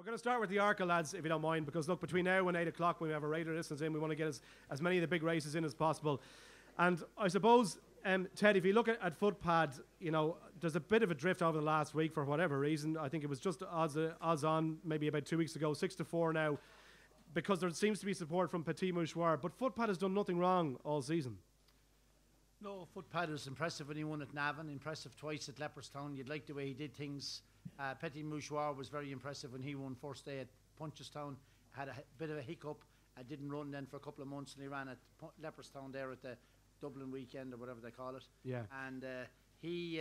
going to start with the Arkle lads, if you don't mind, because look, between now and 8 o'clock, when we have a regular listeners in, we want to get as many of the big races in as possible. And I suppose, Ted, if you look at Footpad, you know, there's a bit of a drift over the last week for whatever reason. I think it was just odds on maybe about 2 weeks ago, 6-4 now, because there seems to be support from Petit Mouchoir. But Footpad has done nothing wrong all season. No, Footpad was impressive when he won at Navan, impressive twice at Leopardstown. You'd like the way he did things. Petit Mouchoir was very impressive when he won first day at Punchestown. Had a bit of a hiccup. Didn't run then for a couple of months, and he ran at Leopardstown there at the Dublin weekend or whatever they call it. Yeah. And he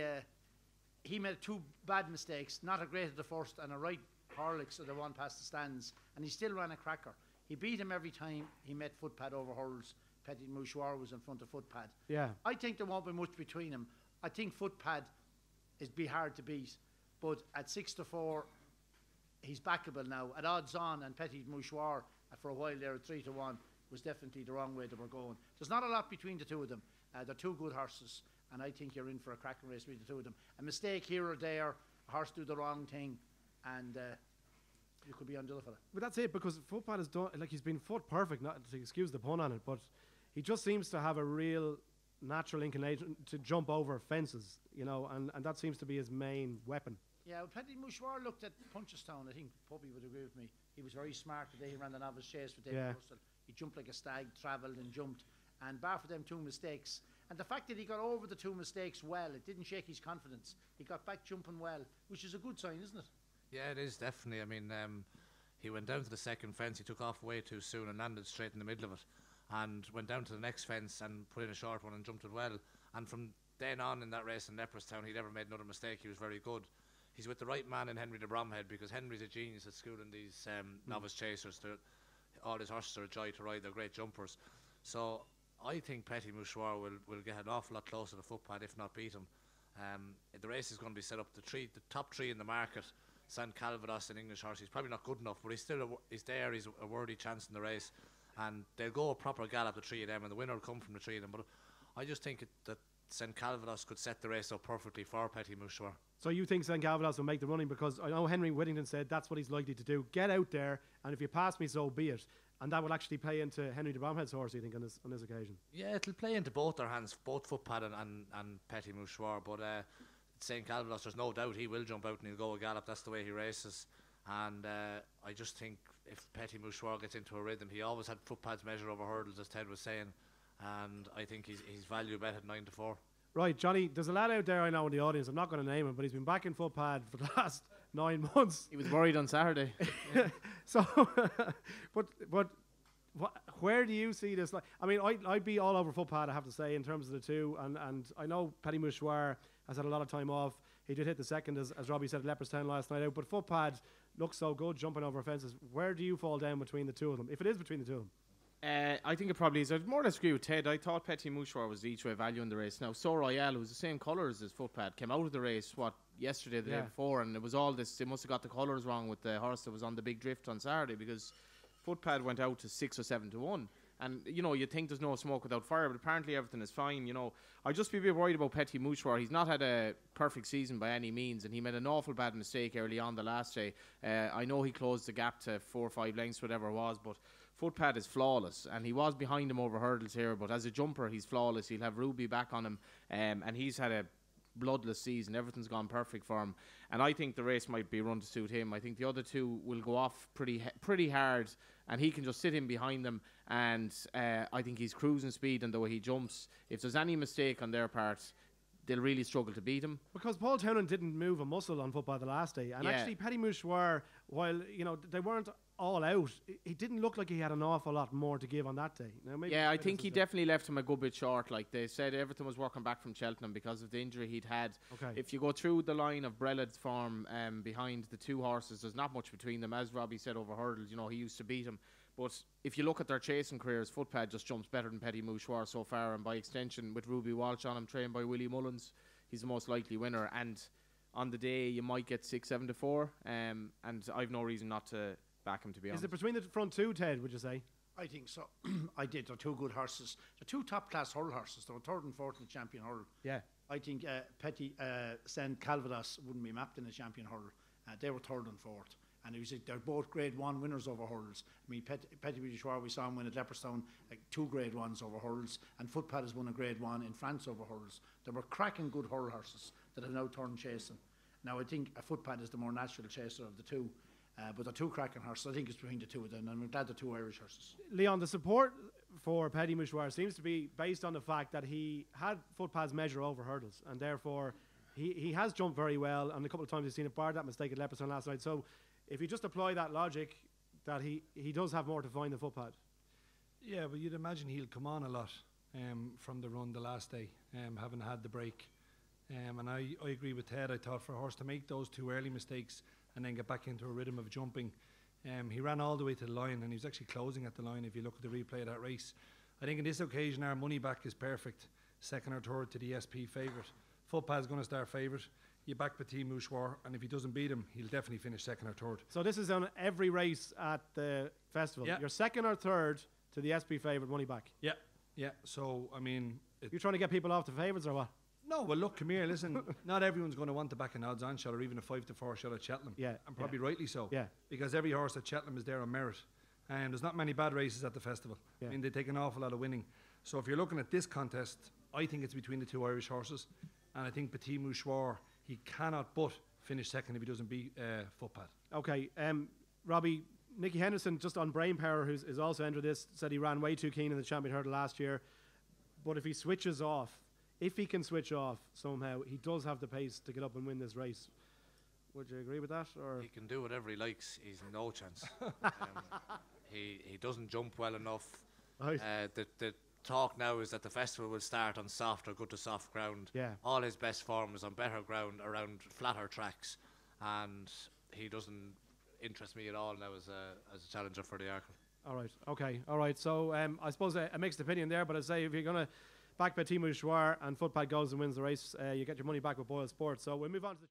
made 2 bad mistakes. Not a great at the first, and a right Horlicks at the one past the stands, and he still ran a cracker. He beat him every time he met Footpad over hurdles. Petit Mouchoir was in front of Footpad. Yeah. I think there won't be much between them. I think Footpad is be hard to beat, but at 6-4, he's backable now. At odds on, and Petit Mouchoir for a while there at 3-1 was definitely the wrong way they were going. There's not a lot between the two of them. They're 2 good horses, and I think you're in for a cracking race between the 2 of them. A mistake here or there, a horse do the wrong thing, and you could be on the other fella. But that's it, because Footpad has done, like, he's been foot perfect, not to excuse the pun on it, but he just seems to have a real natural inclination to jump over fences, you know, and that seems to be his main weapon. Yeah, well, Petit Mouchoir looked at Punchestown. I think Puppy would agree with me. He was very smart today. He ran the novice chase with David Russell. He jumped like a stag, travelled and jumped. And bar for them 2 mistakes. And the fact that he got over the 2 mistakes well, it didn't shake his confidence. He got back jumping well, which is a good sign, isn't it? Yeah, it is, definitely. I mean, he went down to the second fence. He took off way too soon and landed straight in the middle of it. And went down to the next fence and put in a short one and jumped it well. And from then on in that race in Leopardstown, he never made another mistake. He was very good. He's with the right man in Henry de Bromhead, because Henry's a genius at schooling these novice chasers. All his horses are a joy to ride. They're great jumpers. So I think Petit Mouchoir will get an awful lot closer to Footpad, if not beat him. The race is going to be set up. The top 3 in the market, St Calvados, an English horse. He's probably not good enough, but he's still he's there. He's a worthy chance in the race. And they'll go a proper gallop, the 3 of them, and the winner will come from the 3 of them. But I just think that St Calvados could set the race up perfectly for Petit Mouchoir. So you think St Calvados will make the running? Because I know Henry Whittington said that's what he's likely to do. Get out there, and if you pass me, so be it. And that will actually play into Henry de Bromhead's horse, you think, on this occasion? Yeah, it'll play into both their hands, both Footpad and Petit Mouchoir. But St Calvados, there's no doubt he will jump out and he'll go a gallop. That's the way he races. And I just think if Petit Mouchoir gets into a rhythm, he always had Footpad's measure over hurdles, as Ted was saying, and I think he's value bet at 9-4. Right, Johnny, there's a lad out there I know in the audience, I'm not going to name him, but he's been back in Footpad for the last 9 months. He was worried on Saturday. So, but where do you see this? Like, I mean, I'd be all over Footpad, I have to say, in terms of the 2, and I know Petit Mouchoir has had a lot of time off. He did hit the second, as Robbie said, at Leopardstown last night out, but Footpad looks so good jumping over fences. Where do you fall down between the 2 of them, if it is between the 2 of them? I think it probably is. I'd more or less agree with Ted. I thought Petit Mouchoir was the each way value in the race. Now, So Royale, who was the same colours as Footpad, came out of the race, yesterday, the day before, and it was all this, they must have got the colours wrong with the horse that was on the big drift on Saturday, because Footpad went out to 6 or 7-1. And, you know, you'd think there's no smoke without fire, but apparently everything is fine. You know, I'd just be a bit worried about Petit Mouchoir. He's not had a perfect season by any means, and he made an awful bad mistake early on the last day. I know he closed the gap to 4 or 5 lengths, whatever it was, but Footpad is flawless, and he was behind him over hurdles here, but as a jumper, he's flawless. He'll have Ruby back on him, and he's had a bloodless season. Everything's gone perfect for him, and I think the race might be run to suit him. I think the other 2 will go off pretty hard, and he can just sit in behind them, and I think he's cruising speed, and the way he jumps, if there's any mistake on their part, they'll really struggle to beat him. Because Paul Townend didn't move a muscle on Football the last day, and actually Petit Mouchoir, while, you know, they weren't all out, he didn't look like he had an awful lot more to give on that day. Now, maybe I think he definitely left him a good bit short. Like they said, everything was working back from Cheltenham because of the injury he'd had. Okay. If you go through the line of Brelad's form behind the 2 horses, there's not much between them. As Robbie said over hurdles, you know, he used to beat him. But if you look at their chasing careers, Footpad just jumps better than Petit Mouchoir so far, and by extension, with Ruby Walsh on him, trained by Willie Mullins, he's the most likely winner. And on the day, you might get 6-7-4, and I've no reason not to back him, to be honest. Is it between the front 2, Ted, would you say? I think so. They're 2 good horses. They're 2 top-class hurl horses. They're 3rd and 4th in the champion hurl. Yeah. I think Petit St Calvados wouldn't be mapped in the champion hurl. They were 3rd and 4th. And they're both Grade 1 winners over hurdles. I mean, Petit Mouchoir, we saw him win at Leopardstown, like 2 Grade 1s over hurdles, and Footpad has won a Grade 1 in France over hurdles. They were cracking good hurdle horses that have now turned chasing. Now, I think a Footpad is the more natural chaser of the two, but they're 2 cracking horses. I think it's between the two of them, and I'm glad they're 2 Irish horses. Leon, the support for Petit Mouchoir seems to be based on the fact that he had Footpad's measure over hurdles, and therefore he has jumped very well, and a couple of times we've seen it, bar that mistake at Leopardstown last night. So if you just apply that logic, that he does have more to find than Footpad. Yeah, but you'd imagine he'll come on a lot from the run the last day, having had the break. And I agree with Ted. I thought for a horse to make those 2 early mistakes and then get back into a rhythm of jumping, he ran all the way to the line, and he was actually closing at the line if you look at the replay of that race. I think in this occasion our money back is perfect, 2nd or 3rd to the SP favourite. Footpad's going to start favourite. You back Petit Mouchoir, and if he doesn't beat him, he'll definitely finish 2nd or 3rd. So this is on every race at the festival. Yeah. You're 2nd or 3rd to the SP favourite, money back. Yeah, yeah. So, I mean... You're trying to get people off the favourites or what? No, well, look, come here, listen. Not everyone's going to want to back an odds-on shot or even a 5-4 shot at Cheltenham. Yeah. And probably rightly so. Yeah. Because every horse at Cheltenham is there on merit. And there's not many bad races at the festival. Yeah. I mean, they take an awful lot of winning. So if you're looking at this contest, I think it's between the 2 Irish horses. And I think Petit Mouchoir, he cannot but finish 2nd if he doesn't beat Footpad. Okay, Robbie, Nicky Henderson, just on brain power, who's is also entered this, said he ran way too keen in the champion hurdle last year. But if he switches off, if he can switch off somehow, he does have the pace to get up and win this race. Would you agree with that? Or He can do whatever he likes. He's no chance. He doesn't jump well enough. Right. The talk now is that the festival will start on soft or good to soft ground. Yeah. All his best form is on better ground around flatter tracks, and he doesn't interest me at all now as a challenger for the Arkle. All right, okay, all right. So I suppose a mixed opinion there, but I'd say if you're going to back Petit Mouchoir and Footpad goes and wins the race, you get your money back with BoyleSports. So we'll move on to the